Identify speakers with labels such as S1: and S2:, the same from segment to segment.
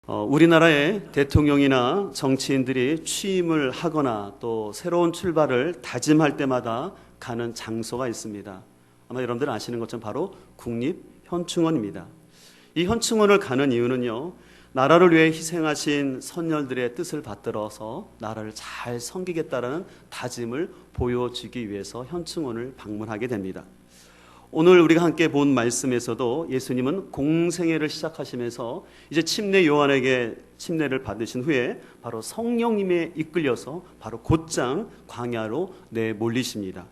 S1: 우리나라의 대통령이나 정치인들이 취임을 하거나 또 새로운 출발을 다짐할 때마다 가는 장소가 있습니다. 아마 여러분들 아시는 것처럼 바로 국립현충원입니다. 이 현충원을 가는 이유는요, 나라를 위해 희생하신 선열들의 뜻을 받들어서 나라를 잘 섬기겠다라는 다짐을 보여주기 위해서 현충원을 방문하게 됩니다. 오늘 우리가 함께 본 말씀에서도 예수님은 공생애를 시작하시면서 이제 침례 요한에게 침례를 받으신 후에 바로 성령님에 이끌려서 바로 곧장 광야로 내몰리십니다.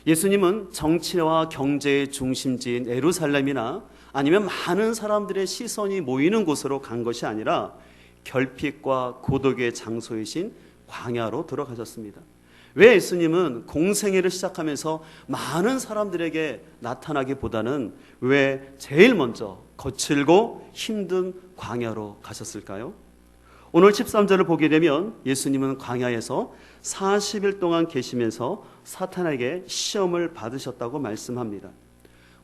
S1: 예수님은 정치와 경제의 중심지인 예루살렘이나 아니면 많은 사람들의 시선이 모이는 곳으로 간 것이 아니라 결핍과 고독의 장소이신 광야로 들어가셨습니다. 왜 예수님은 공생애를 시작하면서 많은 사람들에게 나타나기보다는 왜 제일 먼저 거칠고 힘든 광야로 가셨을까요? 오늘 13절을 보게 되면 예수님은 광야에서 40일 동안 계시면서 사탄에게 시험을 받으셨다고 말씀합니다.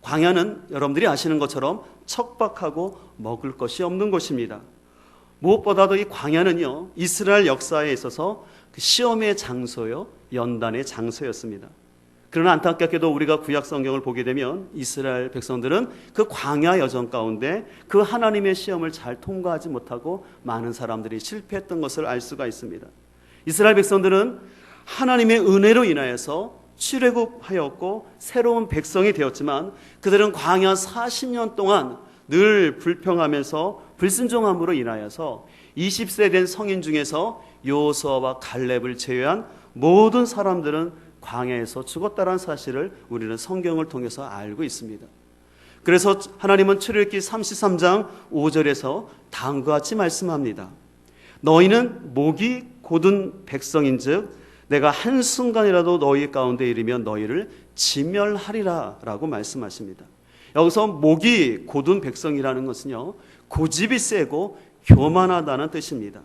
S1: 광야는 여러분들이 아시는 것처럼 척박하고 먹을 것이 없는 곳입니다. 무엇보다도 이 광야는요, 이스라엘 역사에 있어서 그 시험의 장소요, 연단의 장소였습니다. 그러나 안타깝게도 우리가 구약 성경을 보게 되면 이스라엘 백성들은 그 광야 여정 가운데 그 하나님의 시험을 잘 통과하지 못하고 많은 사람들이 실패했던 것을 알 수가 있습니다. 이스라엘 백성들은 하나님의 은혜로 인하여서 출애굽하였고 새로운 백성이 되었지만 그들은 광야 40년 동안 늘 불평하면서 불순종함으로 인하여서 20세 된 성인 중에서 여호수아와 갈렙을 제외한 모든 사람들은 광야에서 죽었다는 사실을 우리는 성경을 통해서 알고 있습니다. 그래서 하나님은 출애굽기 33장 5절에서 다음과 같이 말씀합니다. 너희는 목이 곧은 백성인즉 내가 한순간이라도 너희 가운데 이르면 너희를 진멸하리라 라고 말씀하십니다. 여기서 목이 곧은 백성이라는 것은요, 고집이 세고 교만하다는 뜻입니다.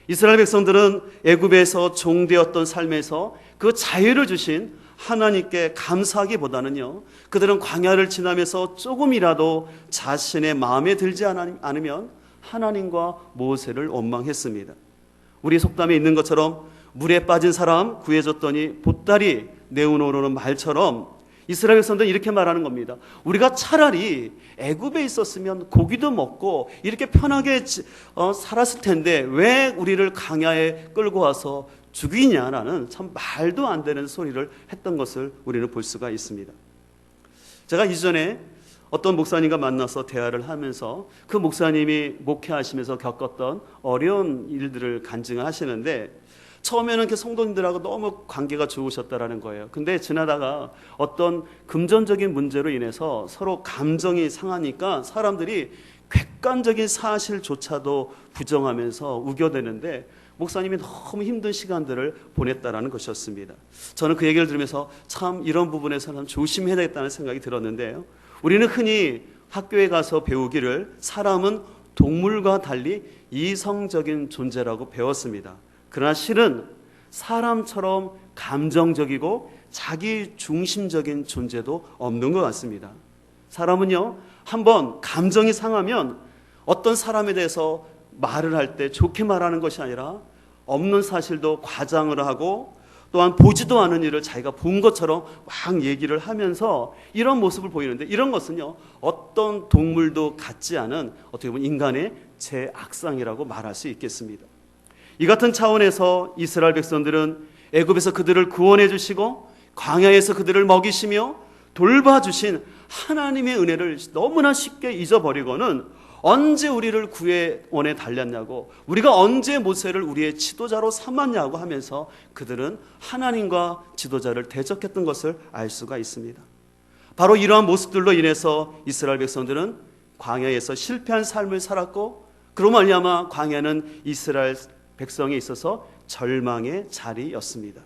S1: 이스라엘 백성들은 애굽에서 종되었던 삶에서 그 자유를 주신 하나님께 감사하기보다는요, 그들은 광야를 지나면서 조금이라도 자신의 마음에 들지 않으면 하나님과 모세를 원망했습니다. 우리 속담에 있는 것처럼 물에 빠진 사람 구해줬더니 보따리 내어놓으라는 말처럼 이스라엘 백성들은 이렇게 말하는 겁니다. 우리가 차라리 애굽에 있었으면 고기도 먹고 이렇게 편하게 살았을 텐데 왜 우리를 광야에 끌고 와서 죽이냐라는 참 말도 안 되는 소리를 했던 것을 우리는 볼 수가 있습니다. 제가 이전에 어떤 목사님과 만나서 대화를 하면서 그 목사님이 목회하시면서 겪었던 어려운 일들을 간증을 하시는데 처음에는 그 성도님들하고 너무 관계가 좋으셨다라는 거예요. 근데 지나다가 어떤 금전적인 문제로 인해서 서로 감정이 상하니까 사람들이 객관적인 사실조차도 부정하면서 우겨대는데 목사님이 너무 힘든 시간들을 보냈다라는 것이었습니다. 저는 그 얘기를 들으면서 참 이런 부분에서는 조심해야 되겠다는 생각이 들었는데요. 우리는 흔히 학교에 가서 배우기를 사람은 동물과 달리 이성적인 존재라고 배웠습니다. 그러나 실은 사람처럼 감정적이고 자기 중심적인 존재도 없는 것 같습니다. 사람은요, 한번 감정이 상하면 어떤 사람에 대해서 말을 할 때 좋게 말하는 것이 아니라 없는 사실도 과장을 하고 또한 보지도 않은 일을 자기가 본 것처럼 막 얘기를 하면서 이런 모습을 보이는데 이런 것은요, 어떤 동물도 갖지 않은 어떻게 보면 인간의 제악상이라고 말할 수 있겠습니다. 이 같은 차원에서 이스라엘 백성들은 애굽에서 그들을 구원해 주시고 광야에서 그들을 먹이시며 돌봐주신 하나님의 은혜를 너무나 쉽게 잊어버리고는 언제 우리를 구원에 달렸냐고, 우리가 언제 모세를 우리의 지도자로 삼았냐고 하면서 그들은 하나님과 지도자를 대적했던 것을 알 수가 있습니다. 바로 이러한 모습들로 인해서 이스라엘 백성들은 광야에서 실패한 삶을 살았고 그로 말미암아 광야는 이스라엘 백성에 있어서 절망의 자리였습니다.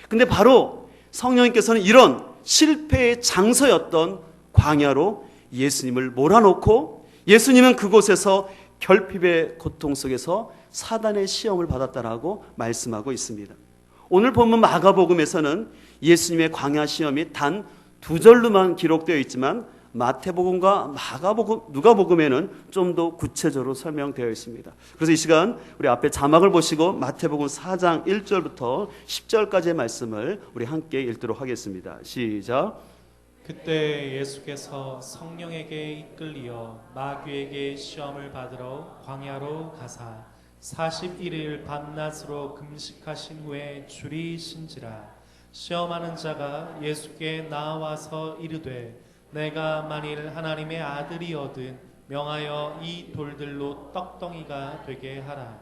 S1: 근데 바로 성령님께서는 이런 실패의 장소였던 광야로 예수님을 몰아놓고 예수님은 그곳에서 결핍의 고통 속에서 사단의 시험을 받았다라고 말씀하고 있습니다. 오늘 본문 마가복음에서는 예수님의 광야 시험이 단 2절로만 기록되어 있지만 마태복음과 마가복음, 누가복음에는 좀 더 구체적으로 설명되어 있습니다. 그래서 이 시간 우리 앞에 자막을 보시고 마태복음 4장 1절부터 10절까지의 말씀을 우리 함께 읽도록 하겠습니다. 시작.
S2: 그때 예수께서 성령에게 이끌리어 마귀에게 시험을 받으러 광야로 가사 41일 밤낮으로 금식하신 후에 줄이 신지라. 시험하는 자가 예수께 나와서 이르되 내가 만일 하나님의 아들이거든 명하여 이 돌들로 떡덩이가 되게 하라.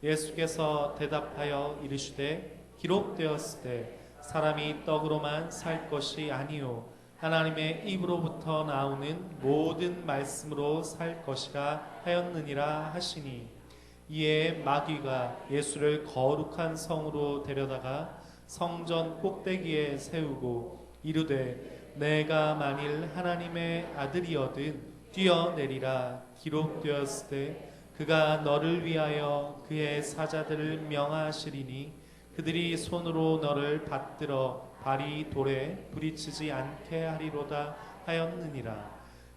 S2: 예수께서 대답하여 이르시되 기록되었으되 사람이 떡으로만 살 것이 아니요 하나님의 입으로부터 나오는 모든 말씀으로 살 것이라 하였느니라 하시니, 이에 마귀가 예수를 거룩한 성으로 데려다가 성전 꼭대기에 세우고 이르되 내가 만일 하나님의 아들이거든 뛰어내리라. 기록되었으되 그가 너를 위하여 그의 사자들을 명하시리니 그들이 손으로 너를 받들어 발이 돌에 부딪히지 않게 하리로다 하였느니라.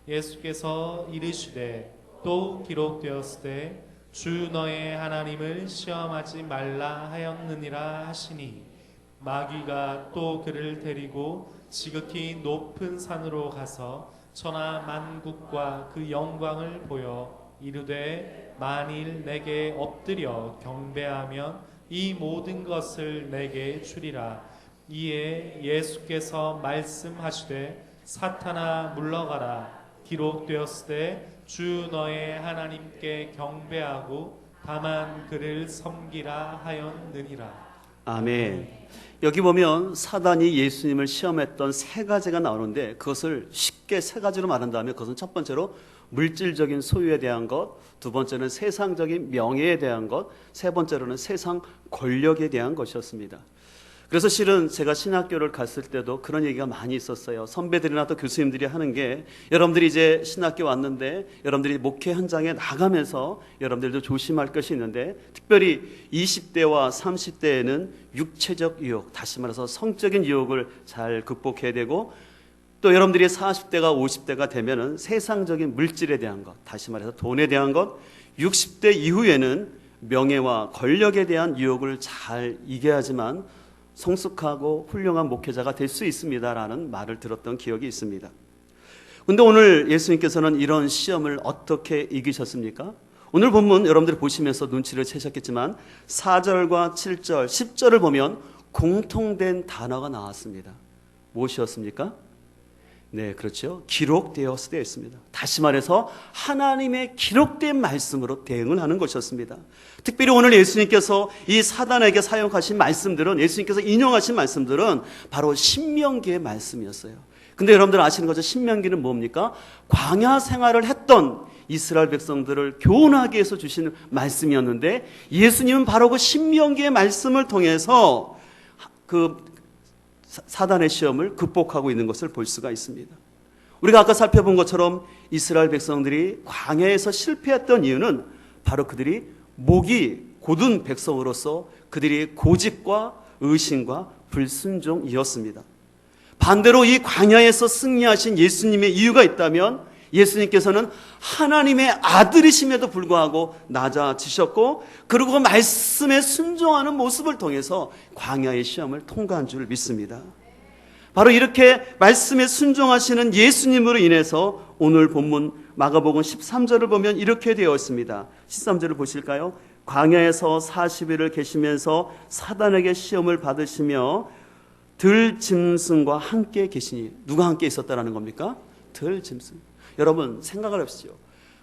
S2: 예수께서 이르시되 또 기록되었으되 주 너의 하나님을 시험하지 말라 하였느니라 하시니, 마귀가 또 그를 데리고 지극히 높은 산으로 가서 천하 만국과 그 영광을 보여 이르되 만일 내게 엎드려 경배하면 이 모든 것을 내게 주리라. 이에 예수께서 말씀하시되 사탄아 물러가라. 기록되었으되 주 너의 하나님께 경배하고 다만 그를 섬기라 하였느니라.
S1: 아멘. 여기 보면 사단이 예수님을 시험했던 세 가지가 나오는데, 그것을 쉽게 세 가지로 말한다면 그것은 첫 번째로 물질적인 소유에 대한 것, 두 번째는 세상적인 명예에 대한 것, 세 번째로는 세상 권력에 대한 것이었습니다. 그래서 실은 제가 신학교를 갔을 때도 그런 얘기가 많이 있었어요. 선배들이나 또 교수님들이 하는 게, 여러분들이 이제 신학교 왔는데 여러분들이 목회 현장에 나가면서 여러분들도 조심할 것이 있는데, 특별히 20대와 30대에는 육체적 유혹, 다시 말해서 성적인 유혹을 잘 극복해야 되고, 또 여러분들이 40대가 50대가 되면은 세상적인 물질에 대한 것, 다시 말해서 돈에 대한 것, 60대 이후에는 명예와 권력에 대한 유혹을 잘 이겨야지만 성숙하고 훌륭한 목회자가 될 수 있습니다라는 말을 들었던 기억이 있습니다. 그런데 오늘 예수님께서는 이런 시험을 어떻게 이기셨습니까? 오늘 본문 여러분들이 보시면서 눈치를 채셨겠지만 4절과 7절, 10절을 보면 공통된 단어가 나왔습니다. 무엇이었습니까? 네, 그렇죠. 기록되었을 때 있습니다. 다시 말해서 하나님의 기록된 말씀으로 대응을 하는 것이었습니다. 특별히 오늘 예수님께서 이 사단에게 사용하신 말씀들은, 예수님께서 인용하신 말씀들은 바로 신명기의 말씀이었어요. 근데 여러분들 아시는 거죠? 신명기는 뭡니까? 광야 생활을 했던 이스라엘 백성들을 교훈하기 위해서 주신 말씀이었는데, 예수님은 바로 그 신명기의 말씀을 통해서 그 사단의 시험을 극복하고 있는 것을 볼 수가 있습니다. 우리가 아까 살펴본 것처럼 이스라엘 백성들이 광야에서 실패했던 이유는 바로 그들이 목이 곧은 백성으로서 그들이 고집과 의심과 불순종이었습니다. 반대로 이 광야에서 승리하신 예수님의 이유가 있다면, 예수님께서는 하나님의 아들이심에도 불구하고 낮아지셨고, 그리고 말씀에 순종하는 모습을 통해서 광야의 시험을 통과한 줄 믿습니다. 바로 이렇게 말씀에 순종하시는 예수님으로 인해서 오늘 본문 마가복음 13절을 보면 이렇게 되어 있습니다. 13절을 보실까요? 광야에서 40일을 계시면서 사단에게 시험을 받으시며 들짐승과 함께 계시니, 누가 함께 있었다라는 겁니까? 들짐승. 여러분 생각을 해보시죠.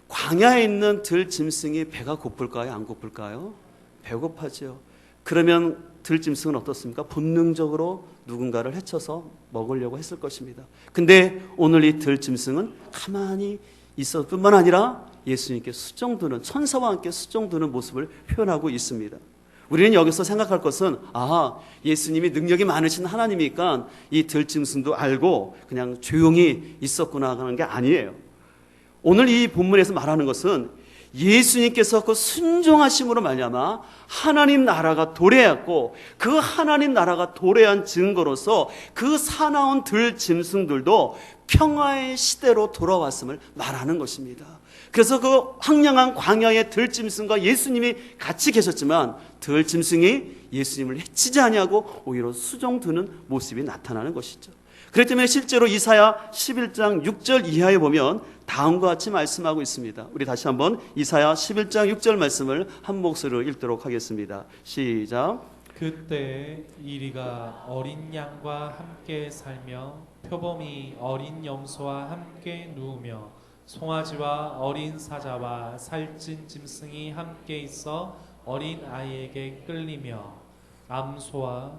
S1: 광야에 있는 들짐승이 배가 고플까요? 안 고플까요? 배고파죠. 그러면 들짐승은 어떻습니까? 본능적으로 누군가를 해쳐서 먹으려고 했을 것입니다. 근데 오늘 이 들짐승은 가만히 있을 뿐만 아니라 예수님께 수종드는, 천사와 함께 수종드는 모습을 표현하고 있습니다. 우리는 여기서 생각할 것은, 예수님이 능력이 많으신 하나님이니까 이 들짐승도 알고 그냥 조용히 있었구나 하는 게 아니에요. 오늘 이 본문에서 말하는 것은 예수님께서 그 순종하심으로 말미암아 하나님 나라가 도래했고, 그 하나님 나라가 도래한 증거로서 그 사나운 들짐승들도 평화의 시대로 돌아왔음을 말하는 것입니다. 그래서 그 황량한 광야의 들짐승과 예수님이 같이 계셨지만 들짐승이 예수님을 해치지 아니하고 오히려 수종드는 모습이 나타나는 것이죠. 그렇기 때문에 실제로 이사야 11장 6절 이하에 보면 다음과 같이 말씀하고 있습니다. 우리 다시 한번 이사야 11장 6절 말씀을 한 목소리로 읽도록 하겠습니다. 시작.
S2: 그때 이리가 어린 양과 함께 살며 표범이 어린 염소와 함께 누우며 송아지와 어린 사자와 살찐 짐승이 함께 있어 어린 아이에게 끌리며 암소와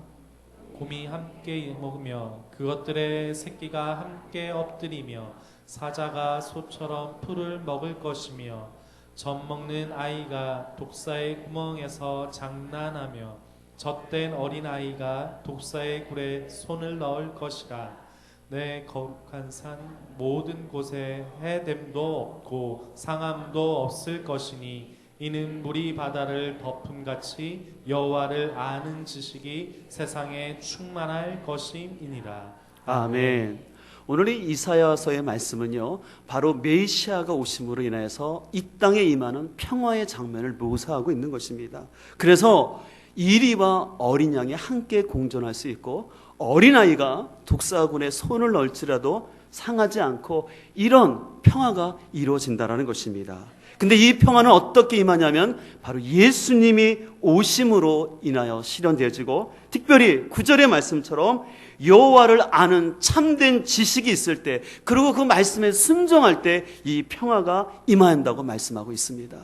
S2: 곰이 함께 먹으며 그것들의 새끼가 함께 엎드리며 사자가 소처럼 풀을 먹을 것이며 젖 먹는 아이가 독사의 구멍에서 장난하며 젖된 어린 아이가 독사의 굴에 손을 넣을 것이라. 내 거룩한 산 모든 곳에 해됨도 없고 상함도 없을 것이니 이는 물이 바다를 덮음같이 여호와를 아는 지식이 세상에 충만할 것임이니라.
S1: 아멘. 오늘 이 이사야서의 말씀은요, 바로 메시아가 오심으로 인해서 이 땅에 임하는 평화의 장면을 묘사하고 있는 것입니다. 그래서 이리와 어린 양이 함께 공존할 수 있고 어린아이가 독사군에 손을 넣을지라도 상하지 않고 이런 평화가 이루어진다는 것입니다. 근데 이 평화는 어떻게 임하냐면 바로 예수님이 오심으로 인하여 실현되어지고, 특별히 9절의 말씀처럼 여호와를 아는 참된 지식이 있을 때, 그리고 그 말씀에 순종할 때 이 평화가 임한다고 말씀하고 있습니다.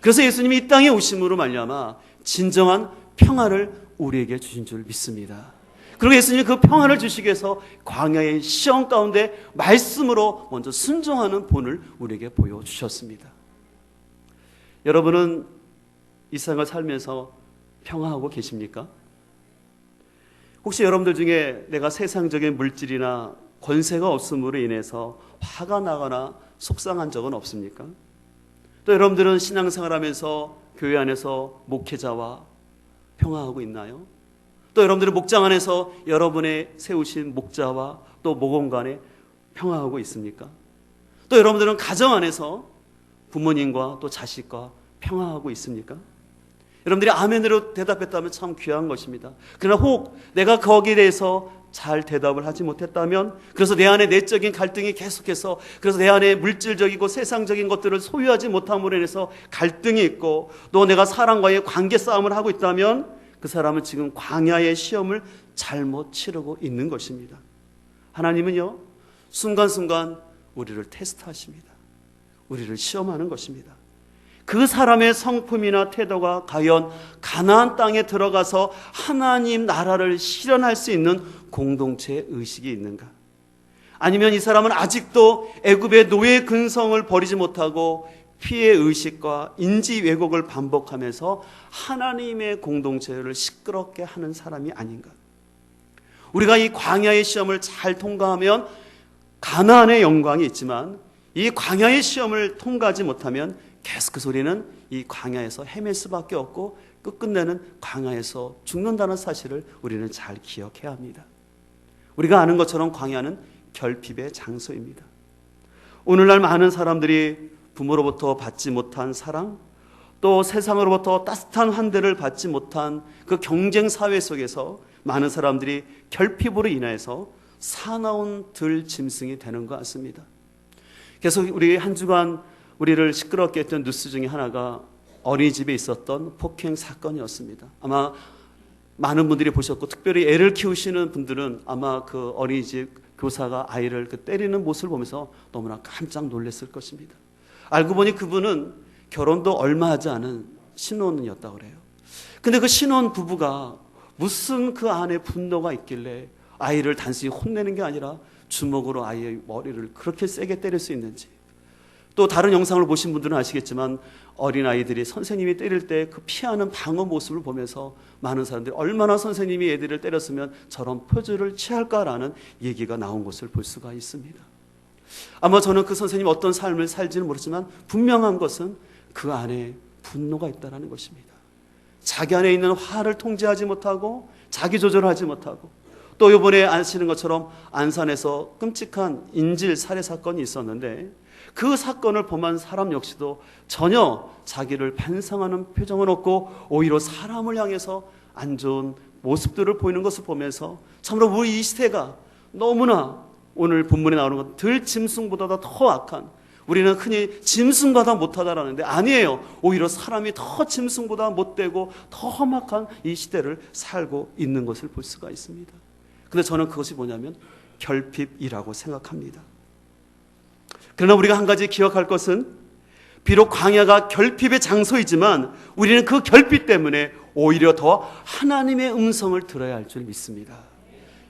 S1: 그래서 예수님이 이 땅에 오심으로 말미암아 진정한 평화를 우리에게 주신 줄 믿습니다. 그리고 예수님이 그 평화를 주시기 위해서 광야의 시험 가운데 말씀으로 먼저 순종하는 본을 우리에게 보여주셨습니다. 여러분은 이 세상을 살면서 평화하고 계십니까? 혹시 여러분들 중에 내가 세상적인 물질이나 권세가 없음으로 인해서 화가 나거나 속상한 적은 없습니까? 또 여러분들은 신앙생활하면서 교회 안에서 목회자와 평화하고 있나요? 또 여러분들은 목장 안에서 여러분의 세우신 목자와 또 목원 간에 평화하고 있습니까? 또 여러분들은 가정 안에서 부모님과 또 자식과 평화하고 있습니까? 여러분들이 아멘으로 대답했다면 참 귀한 것입니다. 그러나 혹 내가 거기에 대해서 잘 대답을 하지 못했다면, 그래서 내 안에 내적인 갈등이 계속해서, 그래서 내 안에 물질적이고 세상적인 것들을 소유하지 못함으로 인해서 갈등이 있고, 또 내가 사람과의 관계 싸움을 하고 있다면 그 사람은 지금 광야의 시험을 잘못 치르고 있는 것입니다. 하나님은요, 순간순간 우리를 테스트하십니다. 우리를 시험하는 것입니다. 그 사람의 성품이나 태도가 과연 가나안 땅에 들어가서 하나님 나라를 실현할 수 있는 공동체의 의식이 있는가? 아니면 이 사람은 아직도 애굽의 노예 근성을 버리지 못하고 피해 의식과 인지 왜곡을 반복하면서 하나님의 공동체를 시끄럽게 하는 사람이 아닌가? 우리가 이 광야의 시험을 잘 통과하면 가나안의 영광이 있지만, 이 광야의 시험을 통과하지 못하면 계속해서 우리는 이 광야에서 헤맬 수밖에 없고 끝끝내는 광야에서 죽는다는 사실을 우리는 잘 기억해야 합니다. 우리가 아는 것처럼 광야는 결핍의 장소입니다. 오늘날 많은 사람들이 부모로부터 받지 못한 사랑, 또 세상으로부터 따뜻한 환대를 받지 못한 그 경쟁 사회 속에서 많은 사람들이 결핍으로 인해서 사나운 들짐승이 되는 것 같습니다. 그래서 우리 한 주간 우리를 시끄럽게 했던 뉴스 중에 하나가 어린이집에 있었던 폭행 사건이었습니다. 아마 많은 분들이 보셨고, 특별히 애를 키우시는 분들은 아마 그 어린이집 교사가 아이를 때리는 모습을 보면서 너무나 깜짝 놀랐을 것입니다. 알고 보니 그분은 결혼도 얼마 하지 않은 신혼이었다고 그래요. 근데 그 신혼 부부가 무슨 그 안에 분노가 있길래 아이를 단순히 혼내는 게 아니라 주먹으로 아이의 머리를 그렇게 세게 때릴 수 있는지. 또 다른 영상을 보신 분들은 아시겠지만 어린아이들이 선생님이 때릴 때 그 피하는 방어 모습을 보면서 많은 사람들이 얼마나 선생님이 애들을 때렸으면 저런 포즈를 취할까라는 얘기가 나온 것을 볼 수가 있습니다. 아마 저는 그 선생님이 어떤 삶을 살지는 모르지만 분명한 것은 그 안에 분노가 있다는 것입니다. 자기 안에 있는 화를 통제하지 못하고 자기 조절하지 못하고, 또 이번에 아시는 것처럼 안산에서 끔찍한 인질 살해 사건이 있었는데 그 사건을 범한 사람 역시도 전혀 자기를 반성하는 표정은 없고 오히려 사람을 향해서 안 좋은 모습들을 보이는 것을 보면서 참으로 우리 이 시대가 너무나 오늘 본문에 나오는 것 들짐승보다 더 악한, 우리는 흔히 짐승보다 못하다라는데 아니에요. 오히려 사람이 더 짐승보다 못되고 더 험악한 이 시대를 살고 있는 것을 볼 수가 있습니다. 근데 저는 그것이 뭐냐면 결핍이라고 생각합니다. 그러나 우리가 한 가지 기억할 것은 비록 광야가 결핍의 장소이지만 우리는 그 결핍 때문에 오히려 더 하나님의 음성을 들어야 할 줄 믿습니다.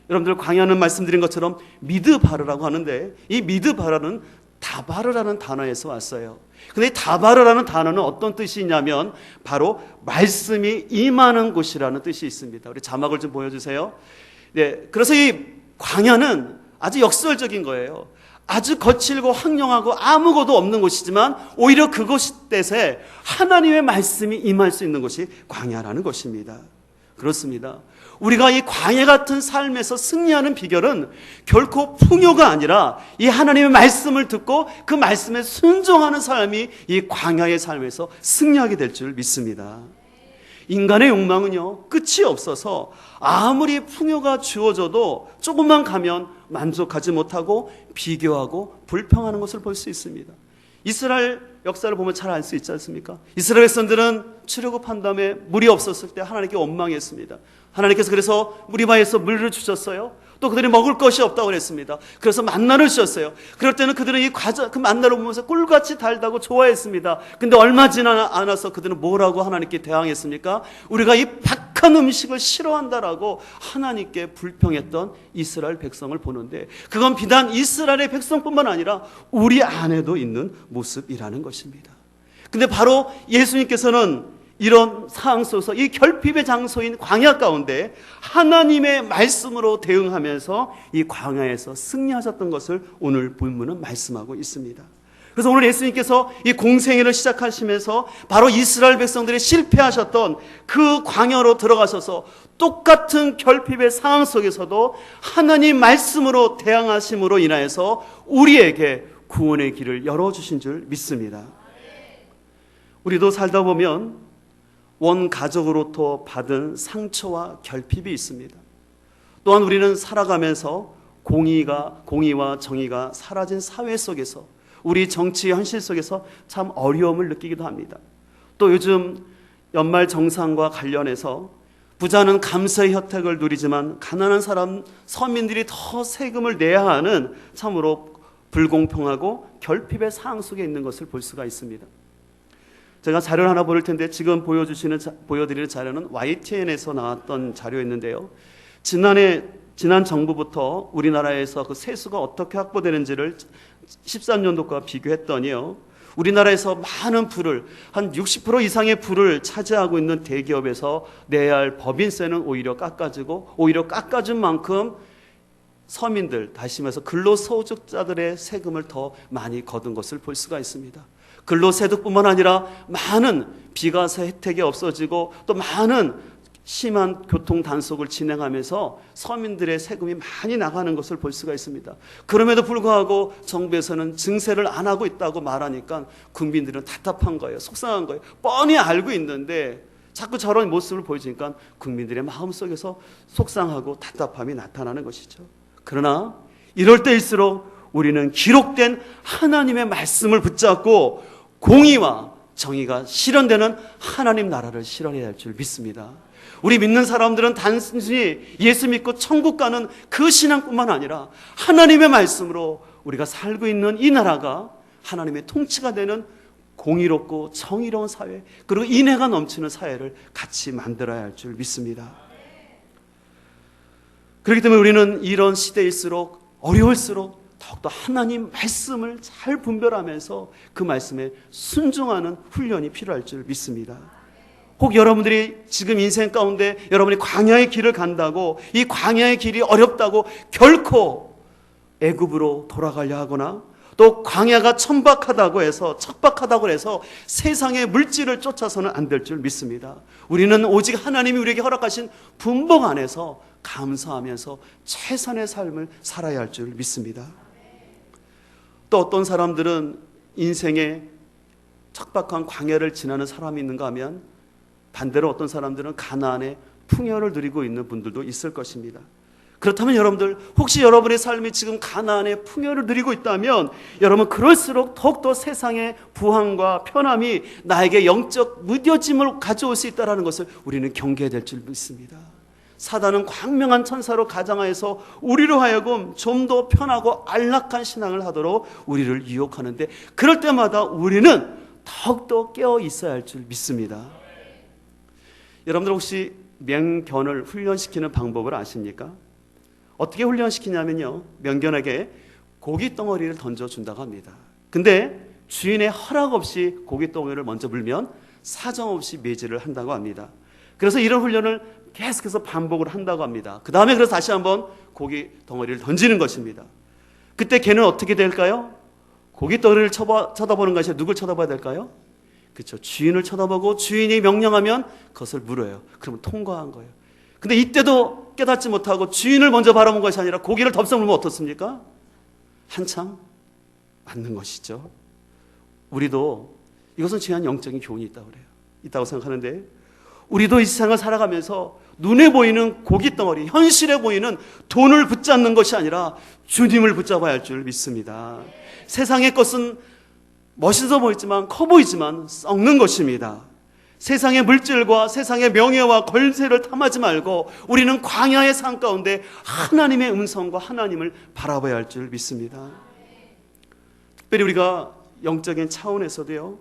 S1: 여러분들 광야는 말씀드린 것처럼 미드바르라고 하는데 이 미드바르는 다바르라는 단어에서 왔어요. 근데 이 다바르라는 단어는 어떤 뜻이 있냐면 바로 말씀이 임하는 곳이라는 뜻이 있습니다. 우리 자막을 좀 보여주세요. 네, 그래서 이 광야는 아주 역설적인 거예요. 아주 거칠고 황량하고 아무것도 없는 곳이지만 오히려 그곳 때에 하나님의 말씀이 임할 수 있는 곳이 광야라는 것입니다. 그렇습니다. 우리가 이 광야 같은 삶에서 승리하는 비결은 결코 풍요가 아니라 이 하나님의 말씀을 듣고 그 말씀에 순종하는 삶이 이 광야의 삶에서 승리하게 될 줄 믿습니다. 인간의 욕망은요 끝이 없어서 아무리 풍요가 주어져도 조금만 가면 만족하지 못하고 비교하고 불평하는 것을 볼 수 있습니다. 이스라엘 역사를 보면 잘 알 수 있지 않습니까? 이스라엘 백성들은 출애굽한 다음에 물이 없었을 때 하나님께 원망했습니다. 하나님께서 그래서 무리바에서 물을 주셨어요. 또 그들이 먹을 것이 없다고 그랬습니다. 그래서 만나를 주셨어요. 그럴 때는 그들은 그 만나를 보면서 꿀같이 달다고 좋아했습니다. 근데 얼마 지나 않아서 그들은 뭐라고 하나님께 대항했습니까? 우리가 이 박한 음식을 싫어한다라고 하나님께 불평했던 이스라엘 백성을 보는데 그건 비단 이스라엘의 백성뿐만 아니라 우리 안에도 있는 모습이라는 것입니다. 근데 바로 예수님께서는 이런 상황 속에서 이 결핍의 장소인 광야 가운데 하나님의 말씀으로 대응하면서 이 광야에서 승리하셨던 것을 오늘 본문은 말씀하고 있습니다. 그래서 오늘 예수님께서 이 공생애를 시작하시면서 바로 이스라엘 백성들이 실패하셨던 그 광야로 들어가셔서 똑같은 결핍의 상황 속에서도 하나님 말씀으로 대항하심으로 인하여서 우리에게 구원의 길을 열어주신 줄 믿습니다. 우리도 살다 보면 원 가족으로부터 받은 상처와 결핍이 있습니다. 또한 우리는 살아가면서 공의와 정의가 사라진 사회 속에서 우리 정치 현실 속에서 참 어려움을 느끼기도 합니다. 또 요즘 연말 정산과 관련해서 부자는 감세의 혜택을 누리지만 가난한 서민들이 더 세금을 내야 하는 참으로 불공평하고 결핍의 상황 속에 있는 것을 볼 수가 있습니다. 제가 자료를 하나 보일 텐데 지금 보여드리는 자료는 YTN에서 나왔던 자료였는데요. 지난 정부부터 우리나라에서 그 세수가 어떻게 확보되는지를 13년도과 비교했더니요. 우리나라에서 많은 부를 한 60% 이상의 부를 차지하고 있는 대기업에서 내야 할 법인세는 오히려 깎아주고 오히려 깎아준 만큼 서민들, 다시 말해서 근로소득자들의 세금을 더 많이 거둔 것을 볼 수가 있습니다. 근로소득뿐만 아니라 많은 비과세 혜택이 없어지고 또 많은 심한 교통 단속을 진행하면서 서민들의 세금이 많이 나가는 것을 볼 수가 있습니다. 그럼에도 불구하고 정부에서는 증세를 안 하고 있다고 말하니까 국민들은 답답한 거예요. 속상한 거예요. 뻔히 알고 있는데 자꾸 저런 모습을 보여주니까 국민들의 마음속에서 속상하고 답답함이 나타나는 것이죠. 그러나 이럴 때일수록 우리는 기록된 하나님의 말씀을 붙잡고 공의와 정의가 실현되는 하나님 나라를 실현해야 할 줄 믿습니다. 우리 믿는 사람들은 단순히 예수 믿고 천국 가는 그 신앙뿐만 아니라 하나님의 말씀으로 우리가 살고 있는 이 나라가 하나님의 통치가 되는 공의롭고 정의로운 사회, 그리고 인애가 넘치는 사회를 같이 만들어야 할 줄 믿습니다. 그렇기 때문에 우리는 이런 시대일수록 어려울수록 더욱더 하나님 말씀을 잘 분별하면서 그 말씀에 순종하는 훈련이 필요할 줄 믿습니다. 혹 여러분들이 지금 인생 가운데 여러분이 광야의 길을 간다고 이 광야의 길이 어렵다고 결코 애굽으로 돌아가려 하거나 또 광야가 척박하다고 해서 세상의 물질을 쫓아서는 안 될 줄 믿습니다. 우리는 오직 하나님이 우리에게 허락하신 분복 안에서 감사하면서 최선의 삶을 살아야 할 줄 믿습니다. 또 어떤 사람들은 인생의 척박한 광야를 지나는 사람이 있는가 하면 반대로 어떤 사람들은 가나안의 풍요를 누리고 있는 분들도 있을 것입니다. 그렇다면 여러분들, 혹시 여러분의 삶이 지금 가나안의 풍요를 누리고 있다면 여러분 그럴수록 더욱더 세상의 부황과 편함이 나에게 영적 무뎌짐을 가져올 수 있다는 것을 우리는 경계해야 될 줄 믿습니다. 사단은 광명한 천사로 가장하여서 우리로 하여금 좀 더 편하고 안락한 신앙을 하도록 우리를 유혹하는데, 그럴 때마다 우리는 더욱더 깨어 있어야 할 줄 믿습니다. 여러분들 혹시 맹견을 훈련시키는 방법을 아십니까? 어떻게 훈련시키냐면요, 맹견에게 고기 덩어리를 던져준다고 합니다. 근데 주인의 허락 없이 고기 덩어리를 먼저 물면 사정없이 매질을 한다고 합니다. 그래서 이런 훈련을 계속해서 반복을 한다고 합니다. 그 다음에 그래서 다시 한번 고기 덩어리를 던지는 것입니다. 그때 개는 어떻게 될까요? 고기 덩어리를 쳐다보는 것이 누굴 쳐다봐야 될까요? 그렇죠. 주인을 쳐다보고 주인이 명령하면 그것을 물어요. 그러면 통과한 거예요. 근데 이때도 깨닫지 못하고 주인을 먼저 바라본 것이 아니라 고기를 덥석 물면 어떻습니까? 한참 맞는 것이죠. 우리도 이것은 중요한 영적인 교훈이 있다고 생각하는데, 우리도 이 세상을 살아가면서 눈에 보이는 고기 덩어리, 현실에 보이는 돈을 붙잡는 것이 아니라 주님을 붙잡아야 할 줄 믿습니다. 세상의 것은 멋있어 보이지만, 커 보이지만 썩는 것입니다. 세상의 물질과 세상의 명예와 권세를 탐하지 말고 우리는 광야의 산 가운데 하나님의 음성과 하나님을 바라봐야 할 줄 믿습니다. 특별히 우리가 영적인 차원에서도요,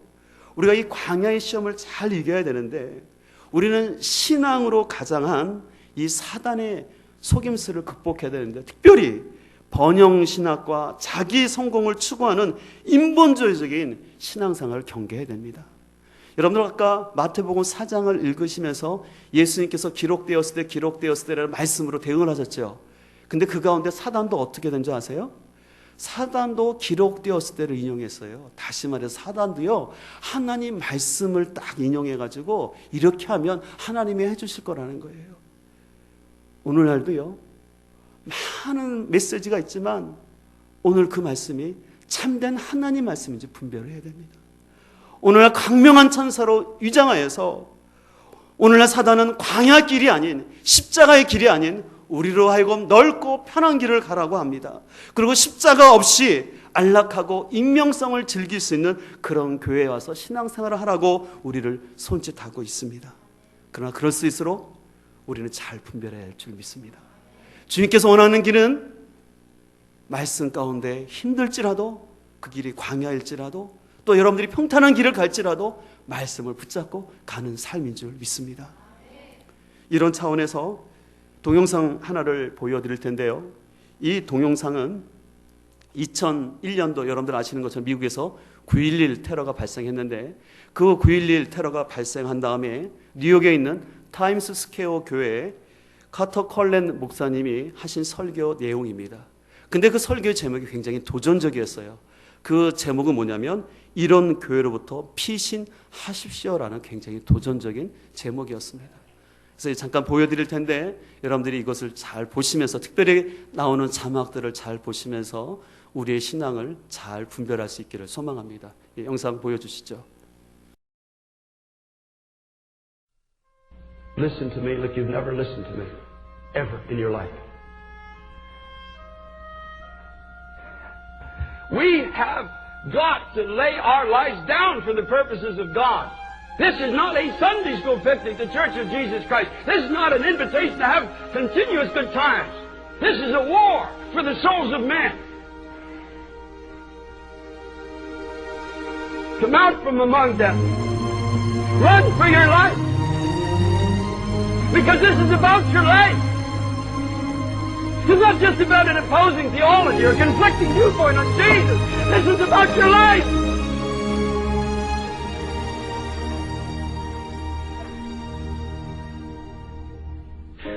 S1: 우리가 이 광야의 시험을 잘 이겨야 되는데, 우리는 신앙으로 가장한 이 사단의 속임수를 극복해야 되는데, 특별히 번영신학과 자기 성공을 추구하는 인본주의적인 신앙생활을 경계해야 됩니다. 여러분들 아까 마태복음 4장을 읽으시면서 예수님께서 기록되었을 때라는 말씀으로 대응을 하셨죠. 근데 그 가운데 사단도 어떻게 된 줄 아세요? 사단도 기록되었을 때를 인용했어요. 다시 말해서 사단도요, 하나님 말씀을 딱 인용해가지고 이렇게 하면 하나님이 해주실 거라는 거예요. 오늘날도요, 많은 메시지가 있지만 오늘 그 말씀이 참된 하나님 말씀인지 분별을 해야 됩니다. 오늘날 광명한 천사로 위장하여서 오늘날 사단은 광야 길이 아닌, 십자가의 길이 아닌 우리로 하여금 넓고 편한 길을 가라고 합니다. 그리고 십자가 없이 안락하고 익명성을 즐길 수 있는 그런 교회에 와서 신앙생활을 하라고 우리를 손짓하고 있습니다. 그러나 그럴 수 있도록 우리는 잘 분별해야 할 줄 믿습니다. 주님께서 원하는 길은 말씀 가운데 힘들지라도, 그 길이 광야일지라도, 또 여러분들이 평탄한 길을 갈지라도 말씀을 붙잡고 가는 삶인 줄 믿습니다. 이런 차원에서 동영상 하나를 보여드릴 텐데요, 이 동영상은 2001년도 여러분들 아시는 것처럼 미국에서 9.11 테러가 발생했는데, 그 9.11 테러가 발생한 다음에 뉴욕에 있는 타임스 스퀘어 교회에 카터 컬렌 목사님이 하신 설교 내용입니다. 근데 그 설교의 제목이 굉장히 도전적이었어요. 그 제목은 뭐냐면 이런 교회로부터 피신하십시오라는 굉장히 도전적인 제목이었습니다. 그래서 잠깐 보여드릴 텐데 여러분들이 이것을 잘 보시면서, 특별히 나오는 자막들을 잘 보시면서 우리의 신앙을 잘 분별할 수 있기를 소망합니다. 영상 보여주시죠.
S3: Listen to me like you've never listened to me ever in your life. We have got to lay our lives down for the purposes of God. This is not a Sunday school picnic, the Church of Jesus Christ. This is not an invitation to have continuous good times. This is a war for the souls of men. Come out from among them. Run for your life. Because this is about your life. It's not just about an opposing theology or conflicting viewpoint on Jesus. This is about your life.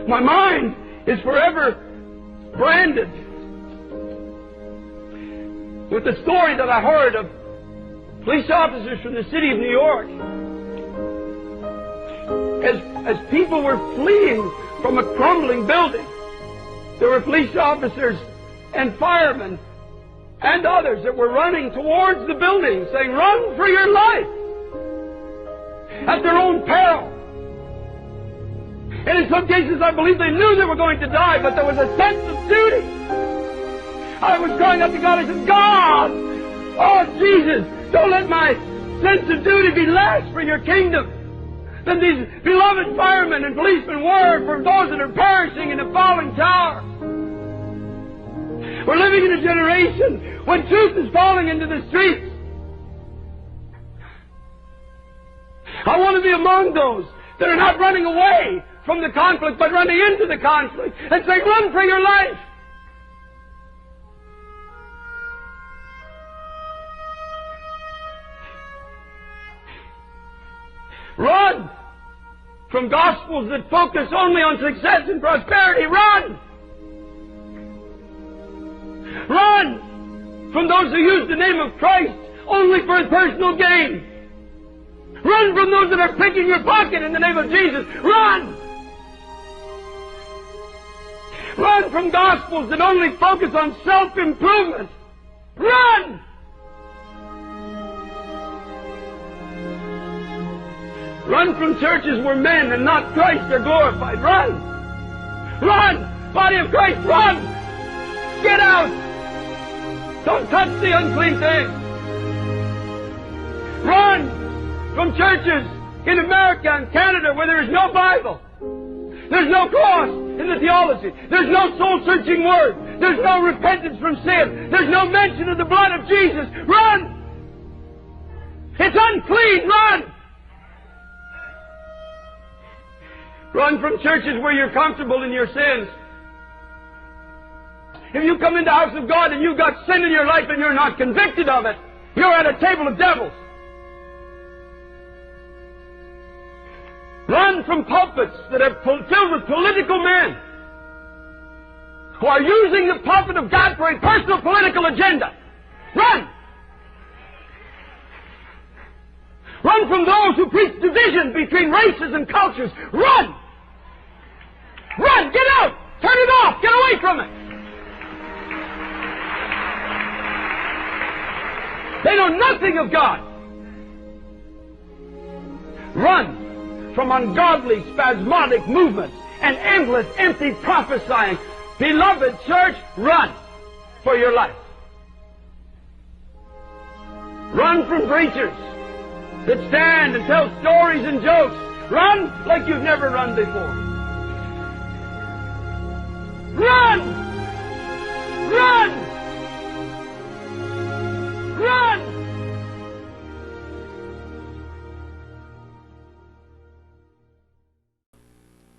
S3: My mind is forever branded with the story that I heard of police officers from the city of New York. As people were fleeing from a crumbling building, there were police officers and firemen and others that were running towards the building, saying, "Run for your life," at their own peril. And in some cases, I believe they knew they were going to die, but there was a sense of duty. I was crying out to God. I said, "God, oh Jesus, don't let my sense of duty be less for your kingdom than these beloved firemen and policemen were for those that are perishing in the falling tower." We're living in a generation when truth is falling into the streets. I want to be among those that are not running away from the conflict, but running into the conflict and saying, "Run for your life." Run from gospels that focus only on success and prosperity. Run! Run from those who use the name of Christ only for personal gain. Run from those that are picking your pocket in the name of Jesus. Run! Run from gospels that only focus on self-improvement. Run! Run from churches where men and not Christ are glorified. Run! Run! Body of Christ, run! Get out! Don't touch the unclean thing! Run from churches in America and Canada where there is no Bible. There's no cross in the theology. There's no soul-searching word. There's no repentance from sin. There's no mention of the blood of Jesus. Run! It's unclean. Run! Run from churches where you're comfortable in your sins. If you come into the house of God and you've got sin in your life and you're not convicted of it, you're at a table of devils. Run from pulpits that are filled with political men who are using the pulpit of God for a personal political agenda. Run! Run from those who preach division between races and cultures. Run! Run! Get out! Turn it off! Get away from it! They know nothing of God. Run from ungodly, spasmodic movements and endless, empty prophesying. Beloved church, run for your life. Run from preachers that stand and tell stories and jokes. Run like you've never run before. Run! Run! Run!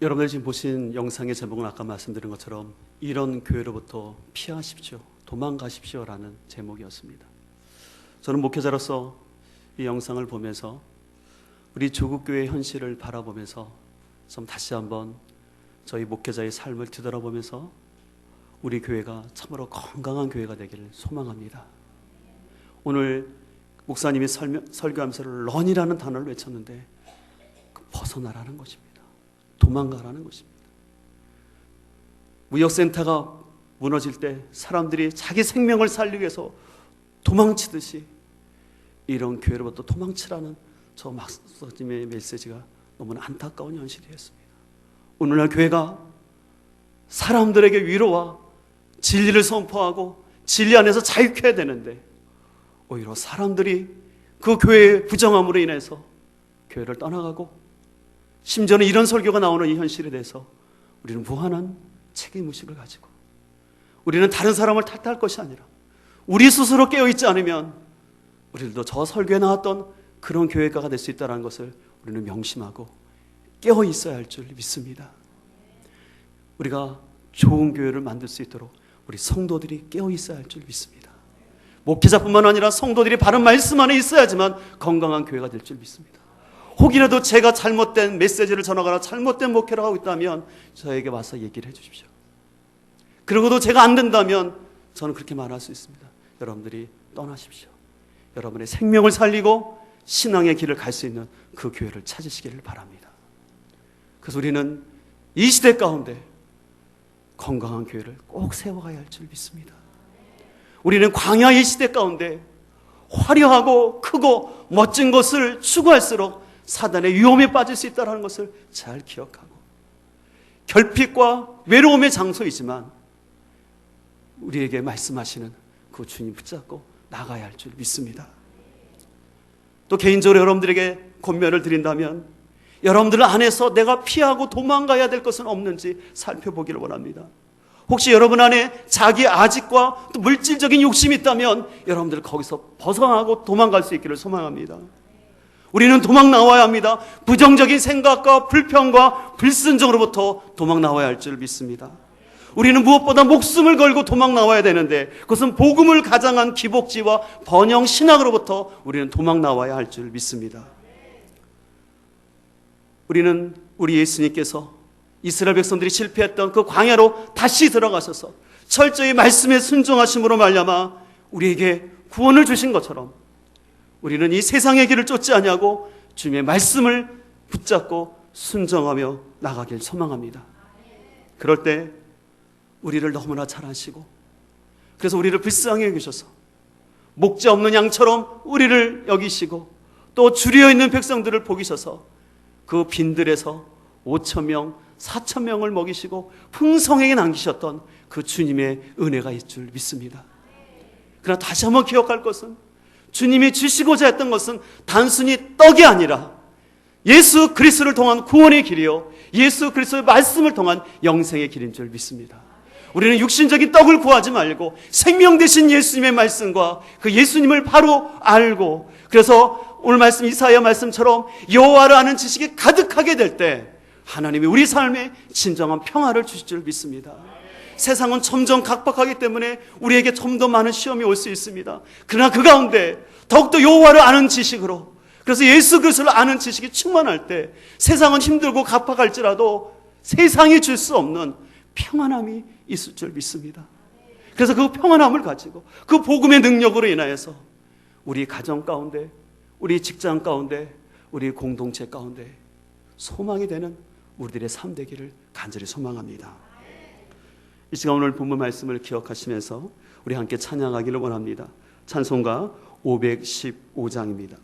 S1: 여러분들 지금 보신 영상의 제목은 아까 말씀드린 것처럼 이런 교회로부터 피하십시오, 도망가십시오라는 제목이었습니다. 저는 목회자로서 이 영상을 보면서 우리 조국교회의 현실을 바라보면서 좀 다시 한번 저희 목회자의 삶을 뒤돌아보면서 우리 교회가 참으로 건강한 교회가 되기를 소망합니다. 오늘 목사님이 설교하면서 런이라는 단어를 외쳤는데 벗어나라는 것입니다. 도망가라는 것입니다. 무역센터가 무너질 때 사람들이 자기 생명을 살리기 위해서 도망치듯이 이런 교회로부터 도망치라는 저 목사님의 메시지가 너무나 안타까운 현실이었습니다. 오늘날 교회가 사람들에게 위로와 진리를 선포하고 진리 안에서 자유케 되는데 오히려 사람들이 그 교회의 부정함으로 인해서 교회를 떠나가고 심지어는 이런 설교가 나오는 이 현실에 대해서 우리는 무한한 책임의식을 가지고 우리는 다른 사람을 탓할 것이 아니라 우리 스스로 깨어있지 않으면 우리들도 저 설교에 나왔던 그런 교회가가 될 수 있다는 것을 우리는 명심하고 깨어있어야 할 줄 믿습니다. 우리가 좋은 교회를 만들 수 있도록 우리 성도들이 깨어있어야 할 줄 믿습니다. 목회자뿐만 아니라 성도들이 바른 말씀 안에 있어야지만 건강한 교회가 될 줄 믿습니다. 혹이라도 제가 잘못된 메시지를 전하거나 잘못된 목회를 하고 있다면 저에게 와서 얘기를 해 주십시오. 그러고도 제가 안 된다면 저는 그렇게 말할 수 있습니다. 여러분들이 떠나십시오. 여러분의 생명을 살리고 신앙의 길을 갈 수 있는 그 교회를 찾으시기를 바랍니다. 그래서 우리는 이 시대 가운데 건강한 교회를 꼭 세워가야 할 줄 믿습니다. 우리는 광야의 시대 가운데 화려하고 크고 멋진 것을 추구할수록 사단의 위험에 빠질 수 있다는 것을 잘 기억하고, 결핍과 외로움의 장소이지만 우리에게 말씀하시는 그 주님 붙잡고 나가야 할 줄 믿습니다. 또 개인적으로 여러분들에게 권면을 드린다면, 여러분들 안에서 내가 피하고 도망가야 될 것은 없는지 살펴보기를 원합니다. 혹시 여러분 안에 자기 아집과 또 물질적인 욕심이 있다면 여러분들 거기서 벗어나고 도망갈 수 있기를 소망합니다. 우리는 도망 나와야 합니다. 부정적인 생각과 불평과 불순종으로부터 도망 나와야 할 줄 믿습니다. 우리는 무엇보다 목숨을 걸고 도망 나와야 되는데, 그것은 복음을 가장한 기복지와 번영 신학으로부터 우리는 도망 나와야 할 줄 믿습니다. 우리는 우리 예수님께서 이스라엘 백성들이 실패했던 그 광야로 다시 들어가셔서 철저히 말씀에 순종하심으로 말미암아 우리에게 구원을 주신 것처럼, 우리는 이 세상의 길을 쫓지 아니하고 주님의 말씀을 붙잡고 순종하며 나가길 소망합니다. 그럴 때 우리를 너무나 잘 아시고, 그래서 우리를 불쌍히 여기셔서 목자 없는 양처럼 우리를 여기시고, 또 줄여 있는 백성들을 보기셔서 그 빈들에서 5,000명, 4,000명을 먹이시고 풍성하게 남기셨던 그 주님의 은혜가 있을 줄 믿습니다. 그러나 다시 한번 기억할 것은, 주님이 주시고자 했던 것은 단순히 떡이 아니라 예수 그리스도를 통한 구원의 길이요, 예수 그리스도의 말씀을 통한 영생의 길인 줄 믿습니다. 우리는 육신적인 떡을 구하지 말고 생명 되신 예수님의 말씀과 그 예수님을 바로 알고, 그래서 오늘 말씀 이사야 말씀처럼 여호와를 아는 지식이 가득하게 될 때 하나님이 우리 삶에 진정한 평화를 주실 줄 믿습니다. 세상은 점점 각박하기 때문에 우리에게 좀 더 많은 시험이 올 수 있습니다. 그러나 그 가운데 더욱더 여호와를 아는 지식으로, 그래서 예수 그리스도를 아는 지식이 충만할 때 세상은 힘들고 각박할지라도 세상이 줄 수 없는 평안함이 있을 줄 믿습니다. 그래서 그 평안함을 가지고 그 복음의 능력으로 인하여서 우리 가정 가운데, 우리 직장 가운데, 우리 공동체 가운데 소망이 되는 우리들의 삶 되기를 간절히 소망합니다. 이 시간 오늘 본문 말씀을 기억하시면서 우리 함께 찬양하기를 원합니다. 찬송가 515장입니다.